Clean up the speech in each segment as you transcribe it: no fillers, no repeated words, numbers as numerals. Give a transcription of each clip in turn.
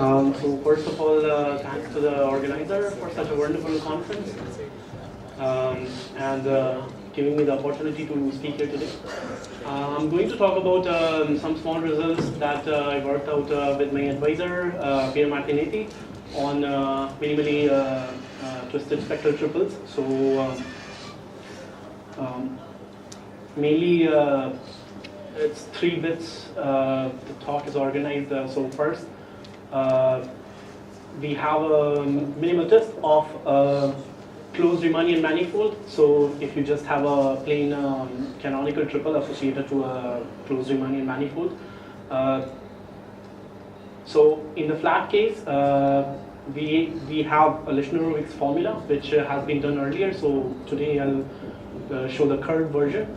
So first of all, thanks to the organizer for such a wonderful conference and giving me the opportunity to speak here today. I'm going to talk about some small results that I worked out with my advisor, Pierre Martinetti, on minimally twisted spectral triples. So mainly it's 3 bits. The talk is organized. So first, we have a minimal twist of closed Riemannian manifold. So if you just have a plain canonical triple associated to a closed Riemannian manifold. So in the flat case, we have a Lishner-Horowitz formula, which has been done earlier. So today I'll show the curved version.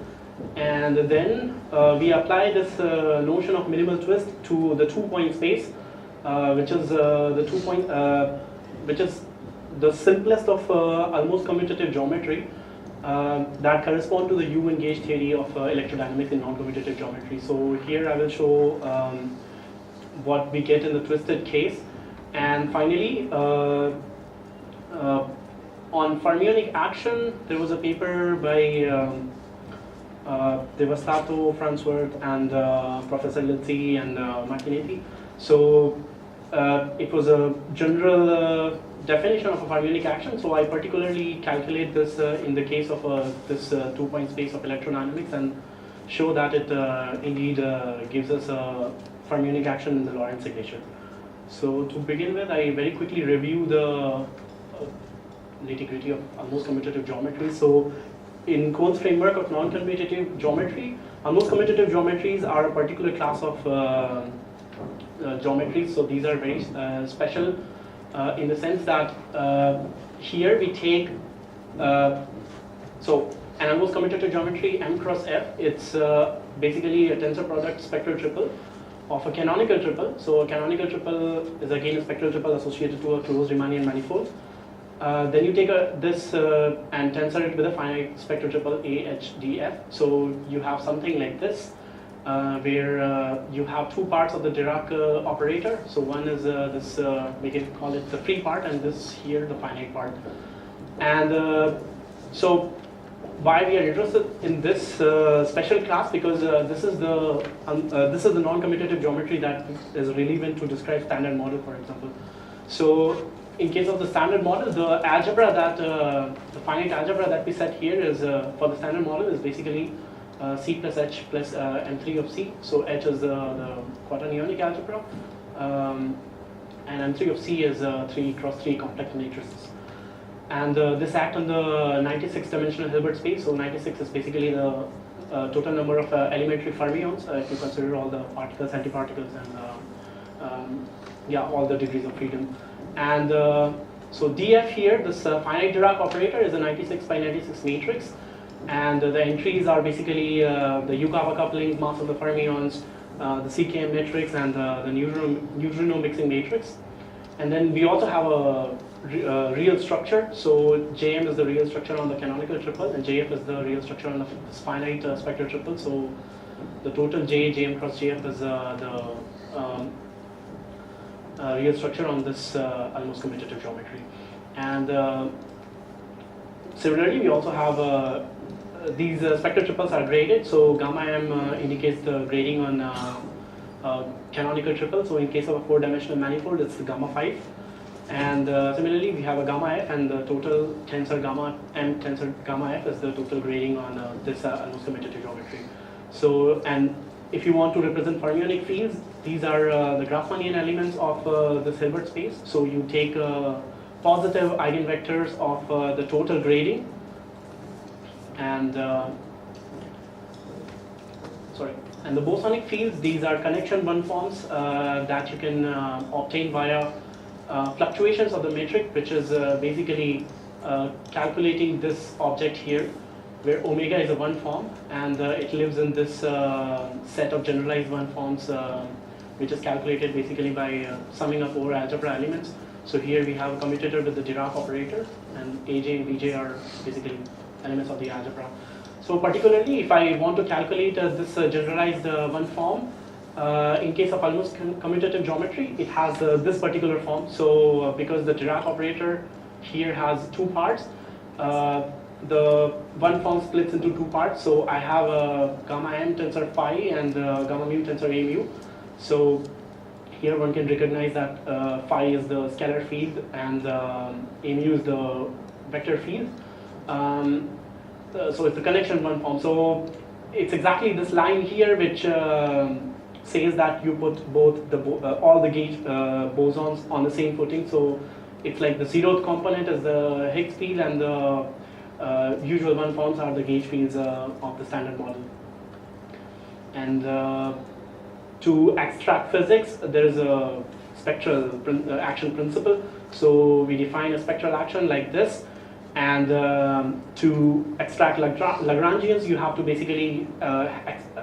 And then we apply this notion of minimal twist to the 2-point space, which is which is the simplest of almost commutative geometry that correspond to the U and gauge theory of electrodynamics in non-commutative geometry. So here I will show what we get in the twisted case, and finally on fermionic action there was a paper by Devasish, Farnsworth, and Professor Lizzi and Martinetti. So it was a general definition of a fermionic action. So I particularly calculate this in the case of this 2-point space of electrodynamics and show that it indeed gives us a fermionic action in the Lorentz signature. So to begin with, I very quickly review the nitty-gritty of almost commutative geometry. So in Cohn's framework of non-commutative geometry, almost commutative geometries are a particular class of geometries. So these are very special in the sense that here we take so an almost commutative geometry M cross F. It's basically a tensor product spectral triple of a canonical triple. So a canonical triple is again a spectral triple associated to a closed Riemannian manifold. Then you take this and tensor it with a finite spectral triple AHDF. So you have something like this, where you have 2 parts of the Dirac operator. So one is this, we can call it the free part, and this here the finite part. And so why we are interested in this special class, because this is the non-commutative geometry that is relevant to describe standard model, for example. So in case of the standard model, the algebra that the finite algebra that we set here is for the standard model is basically C plus H plus M3 of C. So H is the quaternionic algebra, and M3 of C is 3 cross 3 complex matrices. And this act on the 96 dimensional Hilbert space. So 96 is basically the total number of elementary fermions if you consider all the particles, antiparticles, and yeah, all the degrees of freedom. And so DF here, this finite Dirac operator, is a 96 by 96 matrix, and the entries are basically the Yukawa couplings, mass of the fermions, the CKM matrix, and the neutrino mixing matrix. And then we also have a real structure. So JM is the real structure on the canonical triple, and JF is the real structure on the finite spectral triple. So the total JM cross JF is the real structure on this almost commutative geometry. And similarly, we also have these spectral triples are graded. So gamma M indicates the grading on canonical triple. So in case of a 4-dimensional manifold, it's the gamma 5. And similarly, we have a gamma F, and the total tensor gamma M tensor gamma F is the total grading on this almost commutative geometry. So, and if you want to represent fermionic fields, these are the Grassmannian elements of this Hilbert space. So you take positive eigenvectors of the total grading, and and the bosonic fields. These are connection one forms that you can obtain via fluctuations of the metric, which is basically calculating this object here, where omega is a 1 form, and it lives in this set of generalized 1 forms, which is calculated basically by summing up over algebra elements. So here we have a commutator with the Dirac operator, and AJ and BJ are basically elements of the algebra. So particularly, if I want to calculate this generalized 1 form, In case of almost commutative geometry, it has this particular form. So because the Dirac operator here has two parts, the one form splits into two parts. So I have a gamma m tensor phi and gamma mu tensor a mu. So here one can recognize that phi is the scalar field and a mu is the vector field. So it's the connection one form. So it's exactly this line here which says that you put both the all the gauge bosons on the same footing. So it's like the zeroth component is the Higgs field and the usual one forms are the gauge fields of the standard model. And to extract physics, there is a spectral action principle. So we define a spectral action like this. And to extract Lagrangians, you have to basically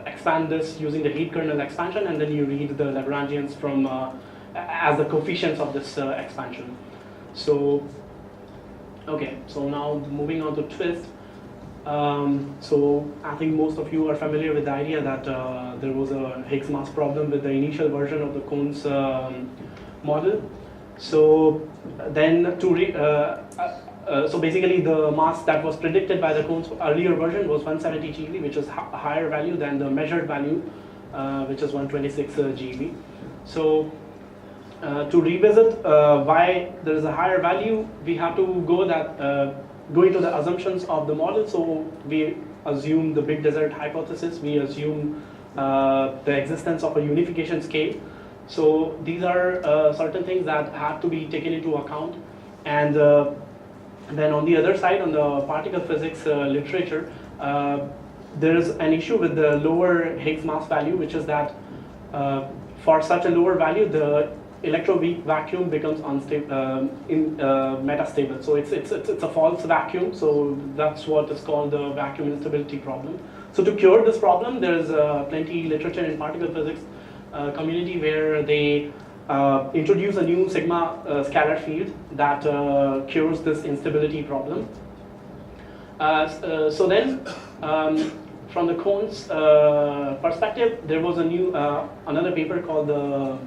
expand this using the heat kernel expansion, and then you read the Lagrangians from as the coefficients of this expansion. So, okay, so now moving on to twist. So I think most of you are familiar with the idea that there was a Higgs mass problem with the initial version of the Cohn's model. So then so basically the mass that was predicted by the Cohn's earlier version was 170 GeV, which is a higher value than the measured value, which is 126 GeV. So to revisit why there is a higher value, we have to go into the assumptions of the model. So we assume the big desert hypothesis, we assume the existence of a unification scale. So these are certain things that have to be taken into account. And then on the other side, on the particle physics literature, there is an issue with the lower Higgs mass value, which is that for such a lower value, the electroweak vacuum becomes unstable, metastable. So it's a false vacuum. So that's what is called the vacuum instability problem. So to cure this problem, there is plenty literature in particle physics community where they introduce a new sigma scalar field that cures this instability problem. So then, from the Cohn's perspective, there was a new another paper called the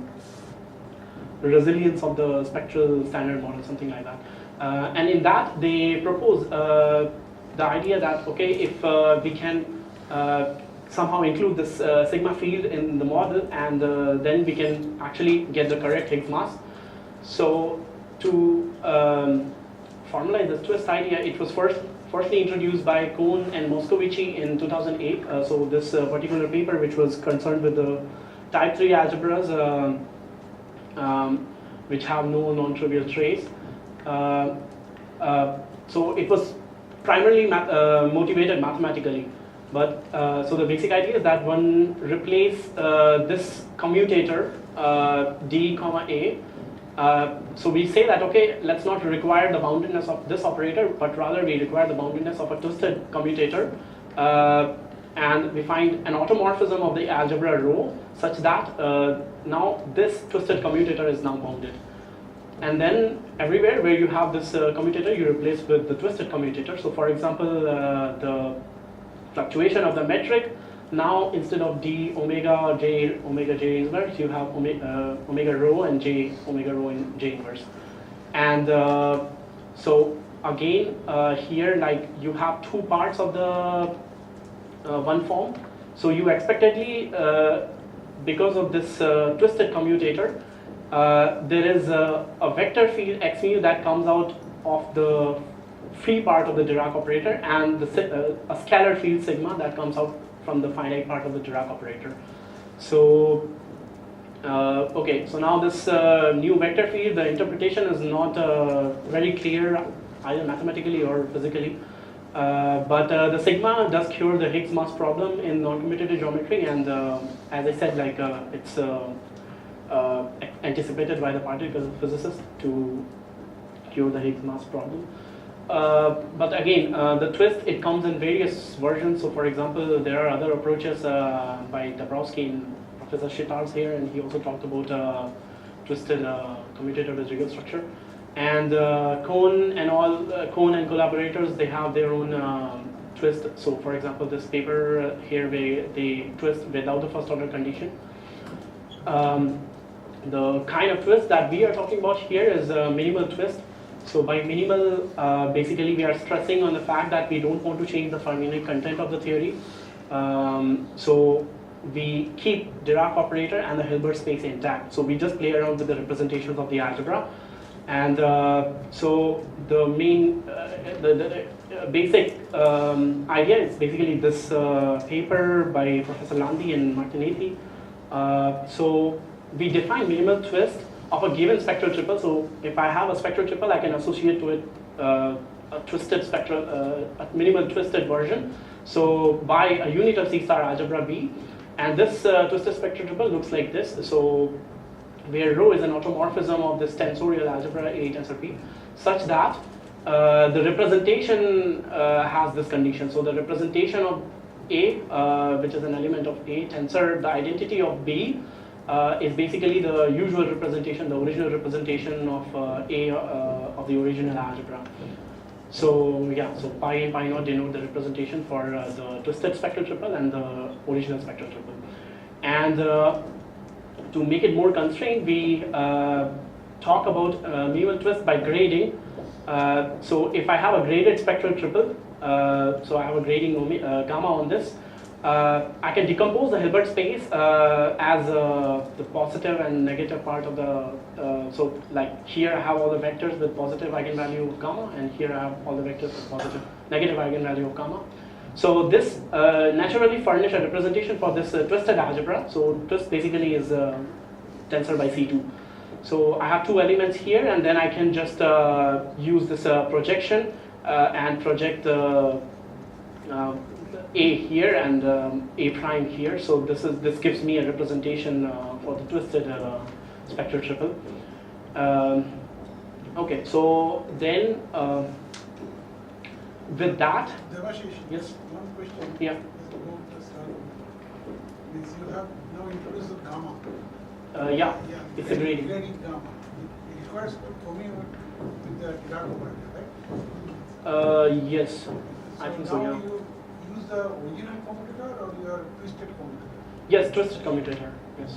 resilience of the spectral standard model, something like that. And in that, they propose the idea that okay, if we can somehow include this sigma field in the model, and then we can actually get the correct Higgs mass. So to formalize this twist idea, it was firstly introduced by Cohn and Moscovici in 2008. So this particular paper, which was concerned with the type 3 algebras, which have no non-trivial trace. So it was primarily motivated mathematically. But so the basic idea is that one replace this commutator d comma a. So we say that okay, let's not require the boundedness of this operator, but rather we require the boundedness of a twisted commutator, and we find an automorphism of the algebra rho such that now this twisted commutator is now bounded. And then everywhere where you have this commutator, you replace with the twisted commutator. So for example, the fluctuation of the metric, now instead of d omega j inverse, you have omega rho and j omega rho in j inverse. And so again here, like you have two parts of the one form. So you expectedly, because of this twisted commutator, there is a vector field x mu that comes out of the free part of the Dirac operator, and a scalar field sigma that comes out from the finite part of the Dirac operator. So okay, so now this new vector field, the interpretation is not very clear either mathematically or physically, but the sigma does cure the Higgs mass problem in non-commutative geometry, and as I said, like it's anticipated by the particle physicists to cure the Higgs mass problem. But again, the twist, it comes in various versions. So for example, there are other approaches by Dabrowski and Professor Shitars here, and he also talked about twisted commutator with real structure. And Cohn and collaborators, they have their own twist. So for example, this paper here, they twist without the first order condition. The kind of twist that we are talking about here is a minimal twist. So by minimal, basically we are stressing on the fact that we don't want to change the Fermionic content of the theory. So we keep Dirac operator and the Hilbert space intact. So we just play around with the representations of the algebra. And so the main, the basic idea is basically this paper by Professor Landi and Martinetti. So we define minimal twist of a given spectral triple. So if I have a spectral triple, I can associate to it a twisted spectral, a minimal twisted version. So by a unit of C-star algebra B, and this twisted spectral triple looks like this. So where rho is an automorphism of this tensorial algebra A tensor P, such that the representation has this condition. So the representation of A, which is an element of A tensor, the identity of B is basically the usual representation, the original representation of A of the original algebra. So yeah, so pi and pi naught denote the representation for the twisted spectral triple and the original spectral triple. And to make it more constrained, we talk about minimal twist by grading. So if I have a graded spectral triple, so I have a grading gamma on this, I can decompose the Hilbert space as the positive and negative part of the, so like here I have all the vectors with positive eigenvalue of gamma, and here I have all the vectors with positive, negative eigenvalue of gamma. So this naturally furnish a representation for this twisted algebra. So twist basically is tensor by C2. So I have two elements here, and then I can just use this projection and project the A here and A prime here. So this gives me a representation for the twisted spectral triple. Okay, so then with that, Devashish, yes. One question. Yeah. Means you have now introduced the gamma. Yeah, it's a grading. Grading gamma. It requires commute with the Dirac operator, right? Yes, I think so. Now Yeah. you use the original commutator or your twisted commutator? Yes, twisted commutator. Yes.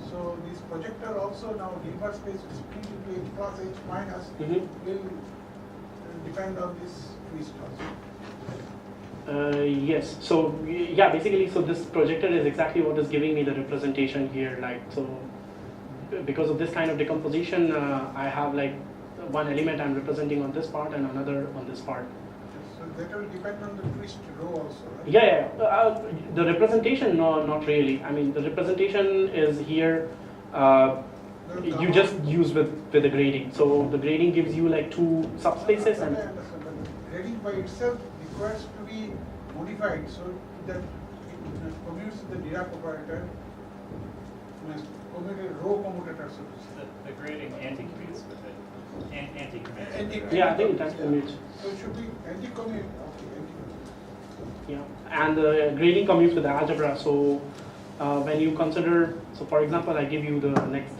So this projector also now Hilbert space is split into H plus H minus will depend on this twist also. Yes. So yeah, basically, so this projector is exactly what is giving me the representation here. Like so, because of this kind of decomposition, I have like one element I'm representing on this part and another on this part. So that will depend on the twist row also, right? Yeah, yeah. The representation, no, not really. I mean, the representation is here. You just use with the grading. So the grading gives you like two subspaces, and I understand, but grading by itself requires to be modified so that it commutes the Dirac operator, row commutator, so to say. The grading anti-commutes with it. Anti-commutes. yeah, I think it has commutes. So it should be anti-commute. Okay, anti-commute. Yeah, and the grading commutes with the algebra. So when you consider, so for example, I give you the next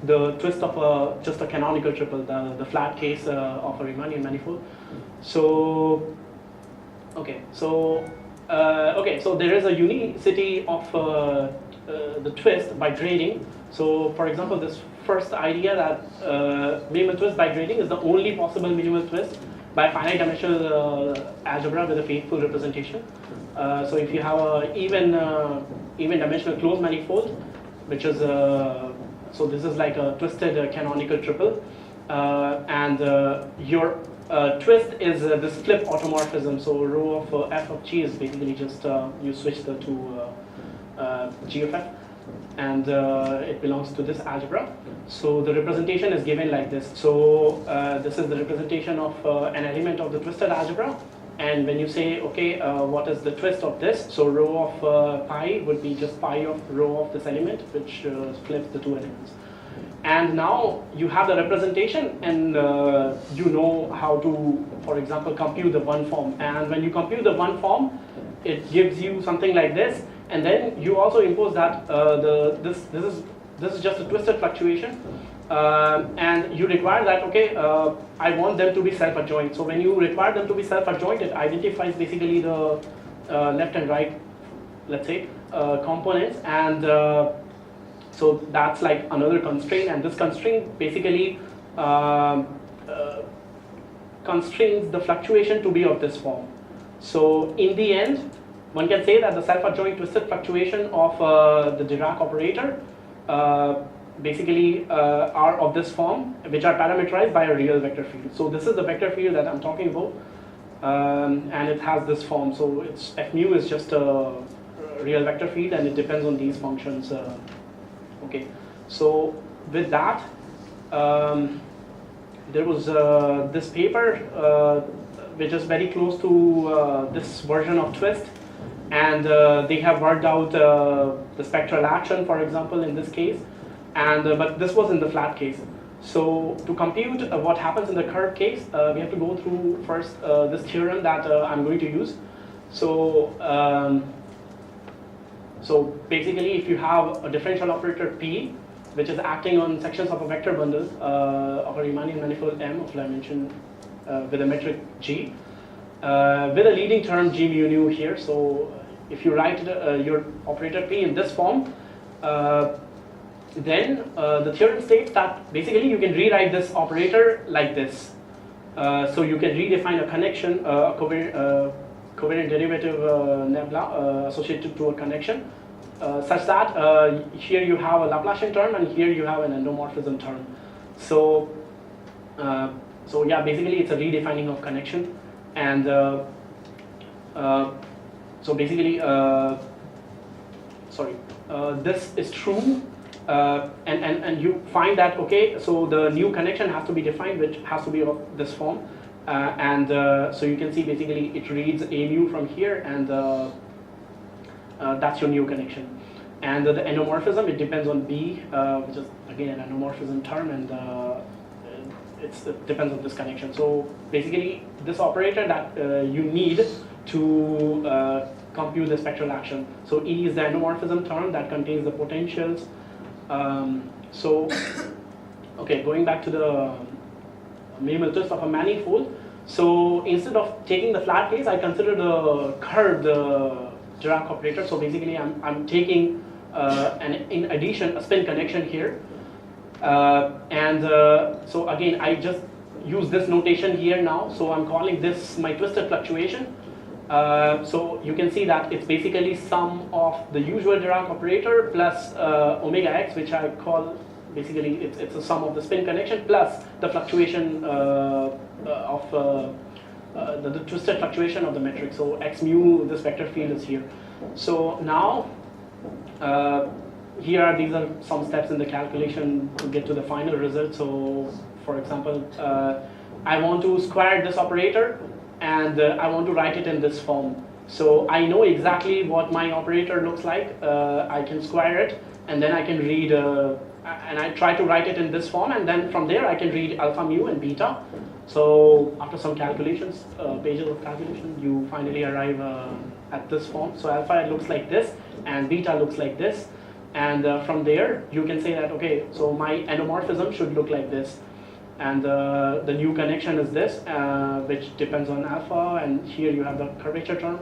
the twist of just a canonical triple, the flat case of a Riemannian manifold. So okay, so there is a unicity of the twist by grading. So for example, this first idea that minimal twist by grading is the only possible minimal twist by finite dimensional algebra with a faithful representation. So if you have a even dimensional closed manifold, which is so this is like a twisted canonical triple, and your twist is this flip automorphism. So rho of f of g is basically just you switch the two g of f, and it belongs to this algebra. So the representation is given like this. So this is the representation of an element of the twisted algebra. And when you say, okay, what is the twist of this? So rho of pi would be just pi of rho of this element, which flips the two elements. And now you have the representation, and you know how to, for example, compute the one form. And when you compute the one form, it gives you something like this. And then you also impose that this is just a twisted fluctuation. And you require that, okay, I want them to be self-adjoint. So when you require them to be self-adjoint, it identifies basically the left and right, let's say, components, and so that's like another constraint, and this constraint basically constrains the fluctuation to be of this form. So in the end, one can say that the self-adjoint twisted fluctuation of the Dirac operator basically are of this form, which are parameterized by a real vector field. So this is the vector field that I'm talking about, and it has this form. So it's f mu is just a real vector field, and it depends on these functions. Okay, so with that, there was this paper which is very close to this version of twist, and they have worked out the spectral action, for example, in this case, and but this was in the flat case. So to compute what happens in the curved case, we have to go through first this theorem that I'm going to use. So so basically, if you have a differential operator P, which is acting on sections of a vector bundle of a Riemannian manifold M of dimension with a metric G, with a leading term G mu nu here. So if you write your operator P in this form, then the theorem states that basically you can rewrite this operator like this. So you can redefine a connection, a covariant derivative nebula associated to a connection, such that here you have a Laplacian term and here you have an endomorphism term. So, so yeah, basically it's a redefining of connection, and so basically, sorry, this is true, and you find that okay, so the new connection has to be defined, which has to be of this form. And so you can see basically it reads a mu from here, and that's your new connection. And the endomorphism, it depends on B, which is again an endomorphism term, and it depends on this connection. So basically this operator that you need to compute the spectral action. So E is the endomorphism term that contains the potentials. So okay, going back to the minimal twist of a manifold. So instead of taking the flat case, I consider the curved Dirac operator. So basically, I'm taking in addition a spin connection here, and so again I just use this notation here now. So I'm calling this my twisted fluctuation. So you can see that it's basically sum of the usual Dirac operator plus omega x, which I call basically it's a sum of the spin connection plus the fluctuation of the twisted fluctuation of the metric. So x mu, this vector field is here. So now these are some steps in the calculation to get to the final result. So for example, I want to square this operator, and I want to write it in this form. So I know exactly what my operator looks like. I can square it, and then I can read and I try to write it in this form, and then from there I can read alpha mu and beta. So after some calculations, pages of calculation, you finally arrive at this form. So alpha looks like this, and beta looks like this, and from there you can say that okay, so my endomorphism should look like this, and the new connection is this, which depends on alpha, and here you have the curvature term.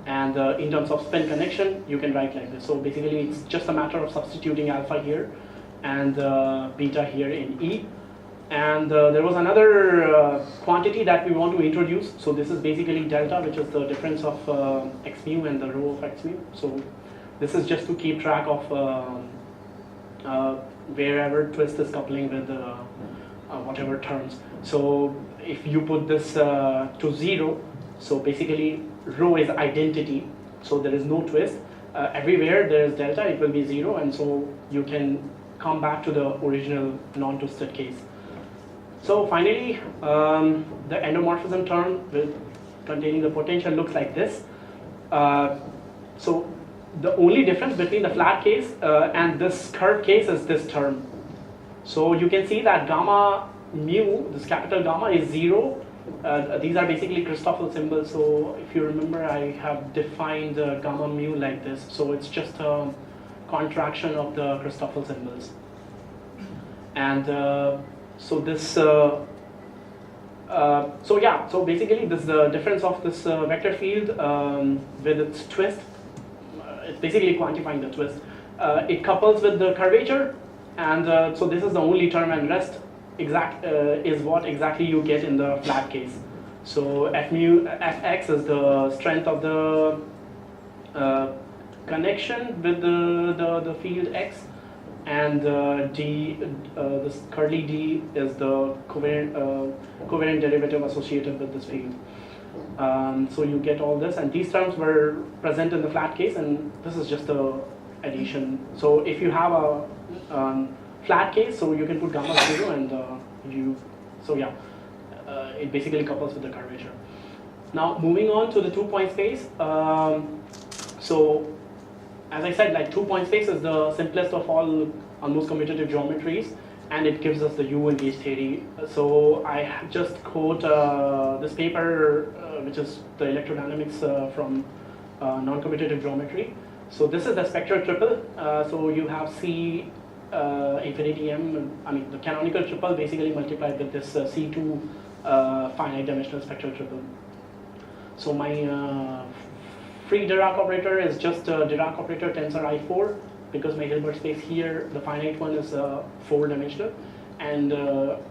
And in terms of spin connection, you can write like this. So basically, it's just a matter of substituting alpha here and beta here in E. And there was another quantity that we want to introduce. So this is basically delta, which is the difference of x mu and the rho of x mu. So this is just to keep track of wherever twist is coupling with whatever terms. So if you put this to 0, so basically rho is identity, so there is no twist. Everywhere there is delta, it will be 0, and so you can come back to the original non-twisted case. So finally, the endomorphism term with containing the potential looks like this. So the only difference between the flat case and this curved case is this term. So you can see that gamma mu, this capital gamma, is 0. These are basically Christoffel symbols. So if you remember, I have defined gamma mu like this. So it's just a contraction of the Christoffel symbols. And so this, so yeah, so basically this is the difference of this vector field with its twist. it's basically quantifying the twist. It couples with the curvature, and so this is the only term, and rest is what exactly you get in the flat case. So fx is the strength of the connection with the field x, and this curly d is the covariant derivative associated with this field. So you get all this, and these terms were present in the flat case, and this is just a addition. So if you have a flat case, so you can put gamma 0, and it basically couples with the curvature. Now moving on to the 2-point space. So as I said, like 2-point space is the simplest of all almost commutative geometries, and it gives us the U-engaged theory. So I just quote this paper, which is the electrodynamics from noncommutative geometry. So this is the spectral triple. So you have C infinity m, the canonical triple basically multiplied with this C2 finite dimensional spectral triple. So my free Dirac operator is just Dirac operator tensor I4, because my Hilbert space here, the finite one, is 4-dimensional, and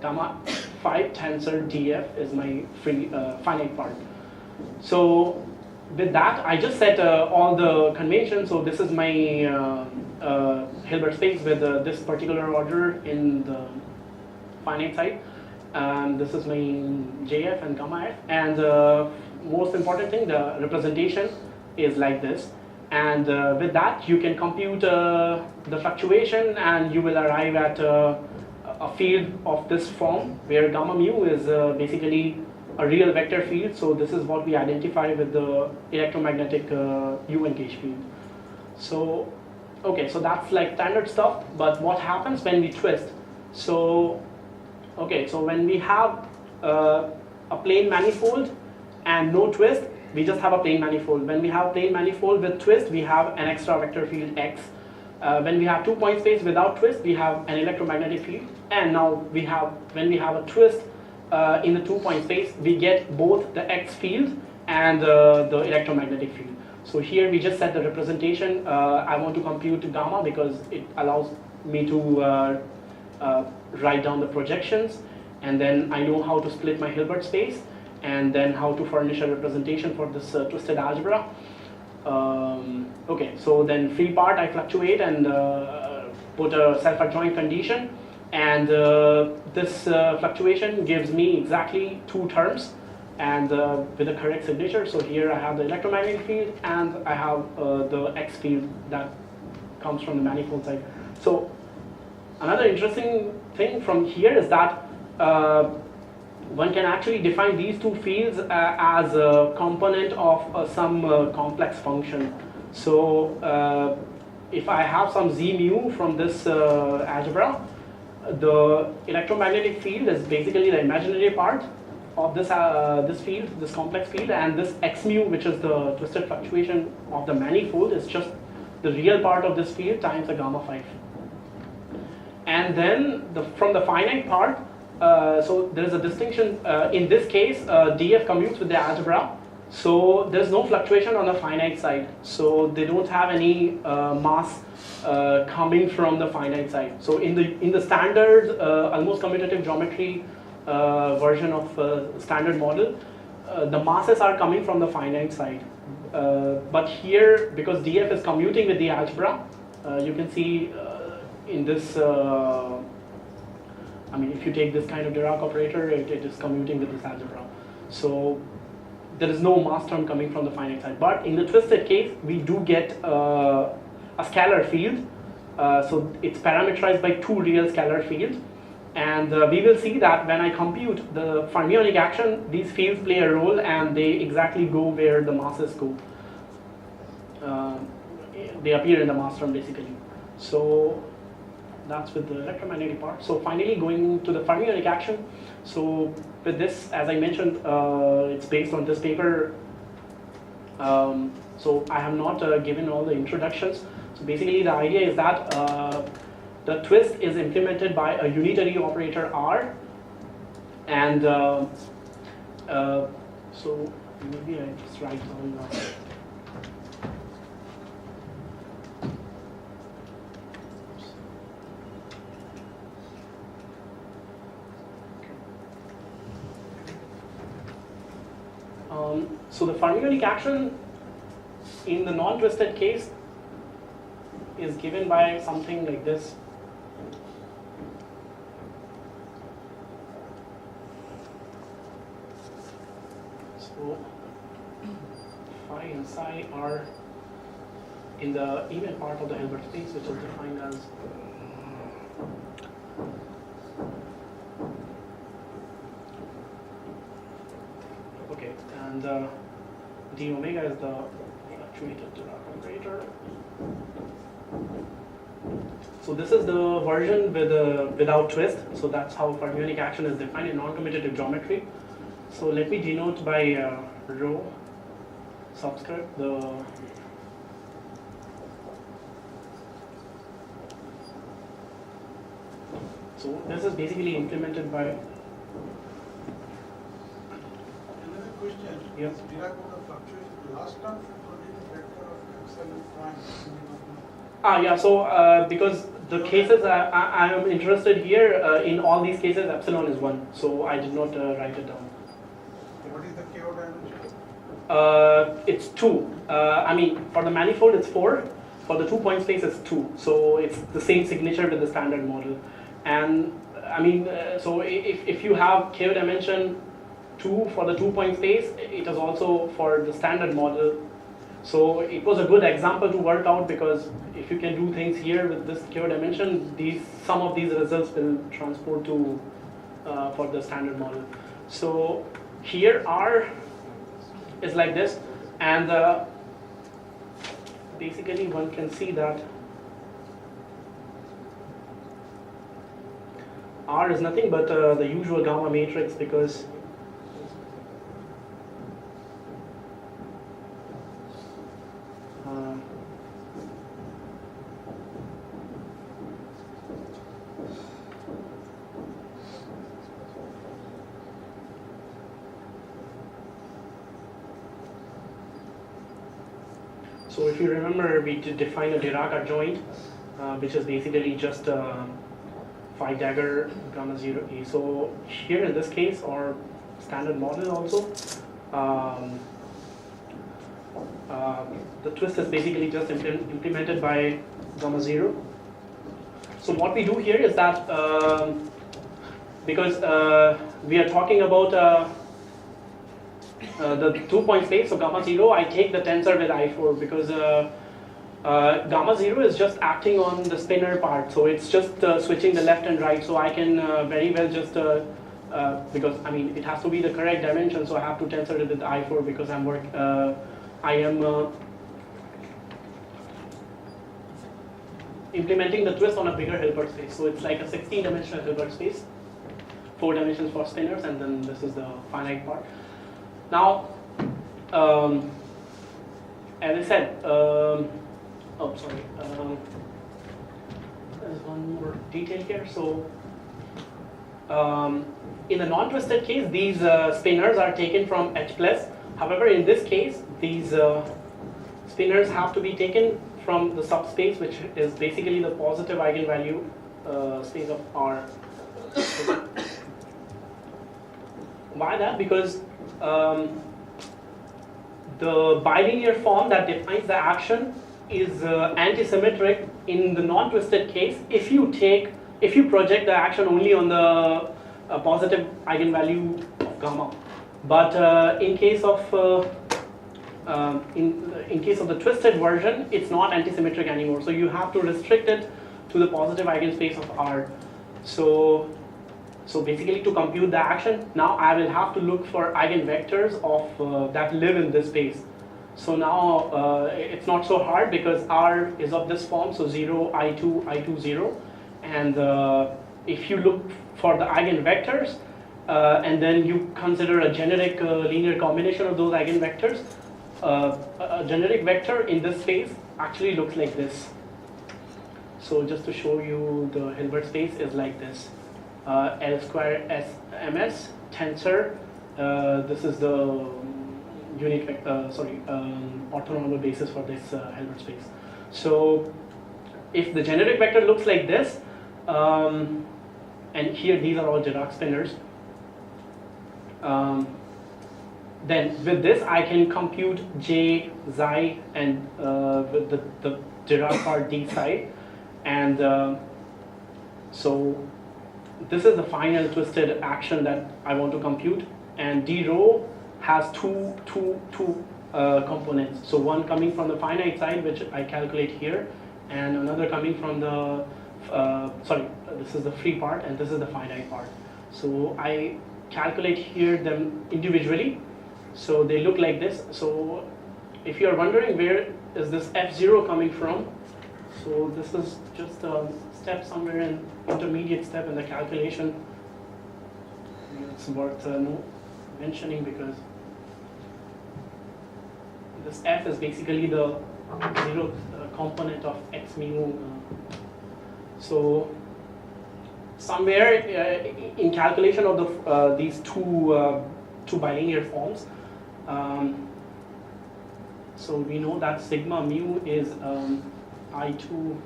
gamma 5 tensor df is my free finite part. So with that, I just set all the conventions. So this is my Hilbert space with this particular order in the finite side. This is my JF and gamma f, and most important thing, the representation is like this. And with that, you can compute the fluctuation, and you will arrive at a field of this form, where gamma mu is basically a real vector field. So this is what we identify with the electromagnetic U-engaged field. So okay, so that's like standard stuff. But what happens when we twist? So okay, so when we have a plane manifold and no twist, we just have a plane manifold. When we have plane manifold with twist, we have an extra vector field x. When we have 2-point space without twist, we have an electromagnetic field. And now when we have a twist in the 2-point space, we get both the x field and the electromagnetic field. So here we just set the representation. I want to compute gamma because it allows me to write down the projections, and then I know how to split my Hilbert space, and then how to furnish a representation for this twisted algebra. Okay, so then free part I fluctuate and put a self-adjoint condition, and this fluctuation gives me exactly 2 terms, and with the correct signature. So here I have the electromagnetic field, and I have the x field that comes from the manifold side. So another interesting thing from here is that one can actually define these 2 fields as a component of some complex function. So if I have some z mu from this algebra, the electromagnetic field is basically the imaginary part of this field, this complex field, and this x mu, which is the twisted fluctuation of the manifold, is just the real part of this field times the gamma 5. And then from the finite part, so there is a distinction. In this case, df commutes with the algebra, so there's no fluctuation on the finite side. So they don't have any mass coming from the finite side. So in the standard almost commutative geometry version of standard model, the masses are coming from the finite side. But here, because df is commuting with the algebra, you can see in this. If you take this kind of Dirac operator, it is commuting with this algebra. So there is no mass term coming from the finite side. But in the twisted case, we do get a scalar field. So it's parameterized by 2 real scalar fields. And we will see that when I compute the fermionic action, these fields play a role, and they exactly go where the masses go. They appear in the mass term basically. So that's with the electromagnetic part. So finally, going to the fermionic action. So with this, as I mentioned, it's based on this paper. So I have not given all the introductions. So basically, the idea is that the twist is implemented by a unitary operator R, and so maybe I just write down. So the fermionic action in the non-twisted case is given by something like this. So phi and psi are in the even part of the Hilbert space, which is defined as okay, and d omega is the fluctuated Dirac operator. So this is the version with without twist. So that's how fermionic action is defined in non-commutative geometry. So let me denote by rho subscript the so this is basically implemented by Another question. Yeah. Is Dirac order fluctuation last term project vector of absolute prime? yeah, so because the cases I am interested here in all these cases epsilon is 1, so I did not write it down. What is the KO dimension? It's 2. I mean, for the manifold it's 4. For the 2-point space it's 2. So it's the same signature with the standard model. And I mean, so if you have KO dimension 2 for the 2-point space, it is also for the standard model. So it was a good example to work out, because if you can do things here with this KO dimension, some of these results will transport to for the standard model. So here R is like this, and basically one can see that R is nothing but the usual gamma matrix, because so if you remember, we did define a Dirac adjoint, which is basically just phi dagger gamma 0 e. So here in this case, or standard model also, the twist is basically just implemented by gamma 0. So what we do here is that because we are talking about the 2-point space, so gamma 0, I take the tensor with I4, because gamma 0 is just acting on the spinor part, so it's just switching the left and right. So I can very well just because I mean it has to be the correct dimension, so I have to tensor it with I4, because I am implementing the twist on a bigger Hilbert space. So it's like a 16-dimensional Hilbert space, 4 dimensions for spinors, and then this is the finite part. Now, as I said, oh sorry, there's one more detail here. So, in the non-twisted case, these spinors are taken from H+. However, in this case, these spinors have to be taken from the subspace, which is basically the positive eigenvalue space of R. Why that? Because the bilinear form that defines the action is antisymmetric in the non-twisted case if you project the action only on the positive eigenvalue of gamma. But in case of in case of the twisted version, it's not antisymmetric anymore. So you have to restrict it to the positive eigenspace of R. So basically, to compute the action, now I will have to look for eigenvectors of that live in this space. So now it's not so hard, because R is of this form, so 0, I2, I2, 0. And if you look for the eigenvectors, and then you consider a generic linear combination of those eigenvectors, a generic vector in this space actually looks like this. So just to show you, the Hilbert space is like this. L square S ms tensor. This is the unit orthonormal basis for this Hilbert space. So if the generic vector looks like this, and here these are all Dirac spinors, then with this I can compute J, Xi, and with the Dirac part D psi, and so this is the final twisted action that I want to compute, and D rho has two components. So one coming from the finite side, which I calculate here, and another coming from the this is the free part, and this is the finite part. So I calculate here them individually. So they look like this. So if you are wondering where is this F0 coming from, so this is just a step somewhere, in intermediate step in the calculation. It's worth mentioning because this F is basically the zeroth component of x mu. So somewhere in calculation of the these two bilinear forms, so we know that sigma mu is I2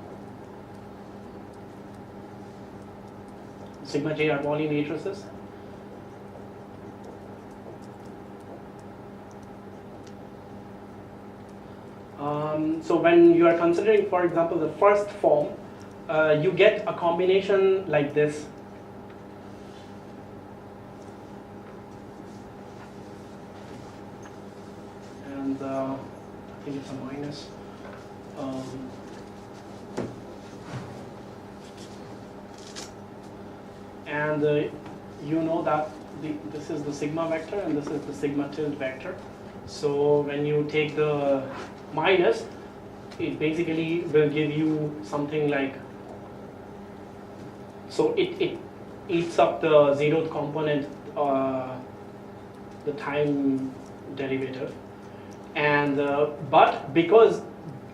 sigma j are Pauli matrices. So when you are considering, for example, the first form, you get a combination like this. And I think it's a minus. And you know that this is the sigma vector and this is the sigma tilde vector. So when you take the minus, it basically will give you something like, so it eats up the zeroth component, the time derivative, and but because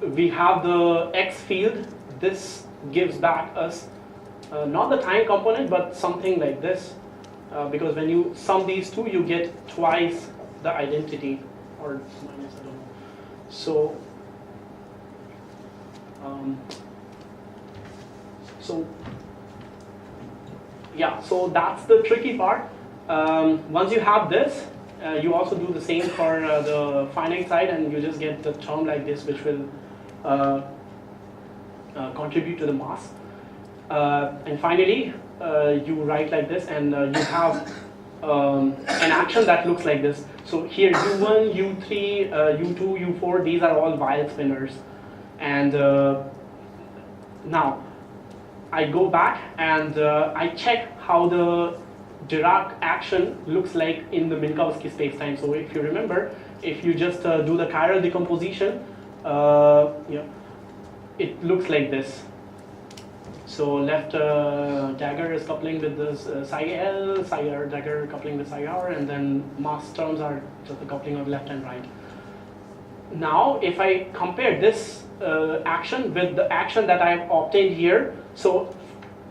we have the x field, this gives back us not the time component but something like this, because when you sum these two you get twice the identity, or minus, I don't know. So yeah, so that's the tricky part. Once you have this, you also do the same for the finite side, and you just get the term like this, which will contribute to the mass. And finally, you write like this, and you have an action that looks like this. So here U1, U3, U2, U4, these are all Weyl spinors. And now I go back and I check how the Dirac action looks like in the Minkowski spacetime. So if you remember, if you just do the chiral decomposition, it looks like this. So left dagger is coupling with this psi L, psi R dagger coupling with psi R, and then mass terms are just the coupling of left and right. Now if I compare this action with the action that I have obtained here, so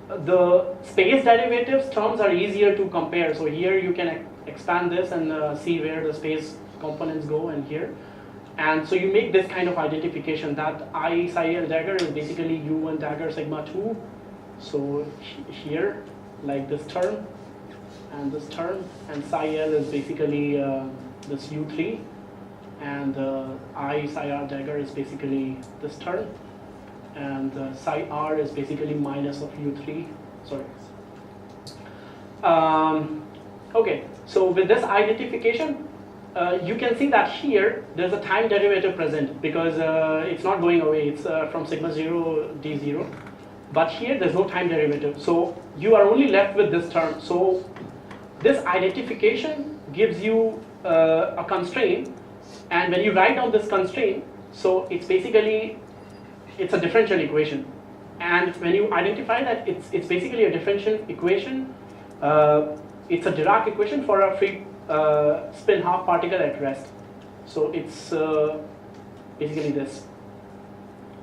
the space derivatives terms are easier to compare. So here you can expand this and see where the space components go, and here. And so you make this kind of identification that I psi L dagger is basically U1 dagger sigma 2. So here, like this term and this term, and psi L is basically this U3, and I psi R dagger is basically this term, and psi R is basically minus of U3. Sorry. Okay, so with this identification, you can see that here there's a time derivative present, because it's not going away, it's from sigma 0 d0, but here there's no time derivative, so you are only left with this term. So this identification gives you a constraint, and when you write down this constraint, so it's basically, it's a differential equation, and when you identify that it's basically a differential equation, it's a Dirac equation for a free spin half particle at rest. So it's basically this.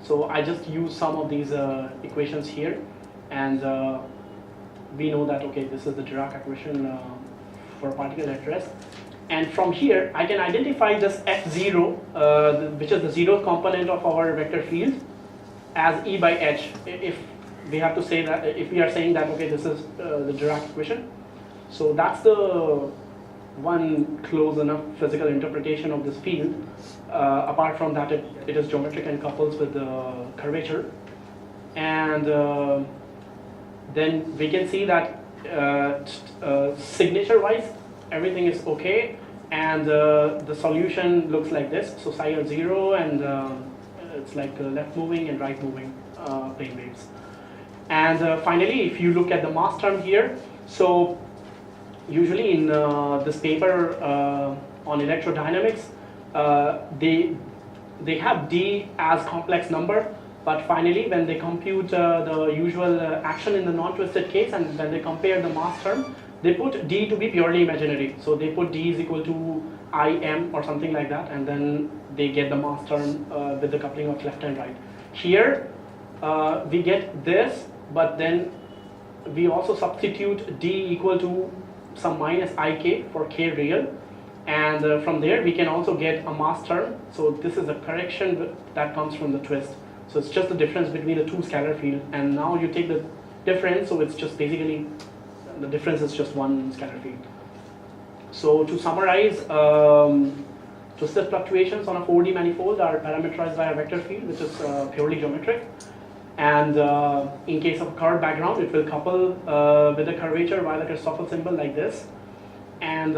So I just use some of these equations here, and we know that, okay, this is the Dirac equation for a particle at rest. And from here, I can identify this F0, which is the zeroth component of our vector field, as E by H. If we have to say that, if we are saying that, okay, this is the Dirac equation. So that's the one close enough physical interpretation of this field. Apart from that, it is geometric and couples with the curvature. And then we can see that signature-wise, everything is okay. And the solution looks like this. So psi are 0, and it's like left moving and right moving plane waves. And finally, if you look at the mass term here, so usually in this paper on electrodynamics, they have D as complex number, but finally when they compute the usual action in the non-twisted case, and when they compare the mass term, they put D to be purely imaginary. So they put D is equal to Im or something like that, and then they get the mass term with the coupling of left and right. Here we get this, but then we also substitute D equal to some minus Ik for k real, and from there we can also get a mass term. So this is a correction that comes from the twist. So it's just the difference between the two scalar field, and now you take the difference, so it's just basically the difference is just one scalar field. So to summarize, twisted fluctuations on a 4D manifold are parameterized by a vector field, which is purely geometric. And in case of a curved background, it will couple with a curvature via the Christoffel symbol like this. And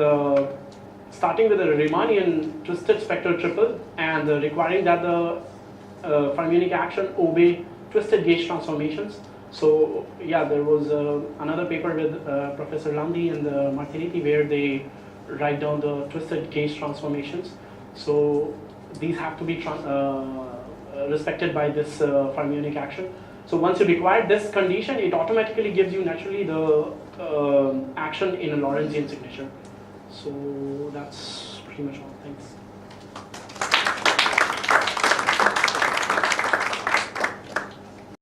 starting with a Riemannian twisted spectral triple, and requiring that the fermionic action obey twisted gauge transformations. So yeah, there was another paper with Professor Landi and Martiniti where they write down the twisted gauge transformations. So these have to be respected by this fermionic action. So once you require this condition, it automatically gives you naturally the action in a Lorentzian signature. So that's pretty much all. Thanks.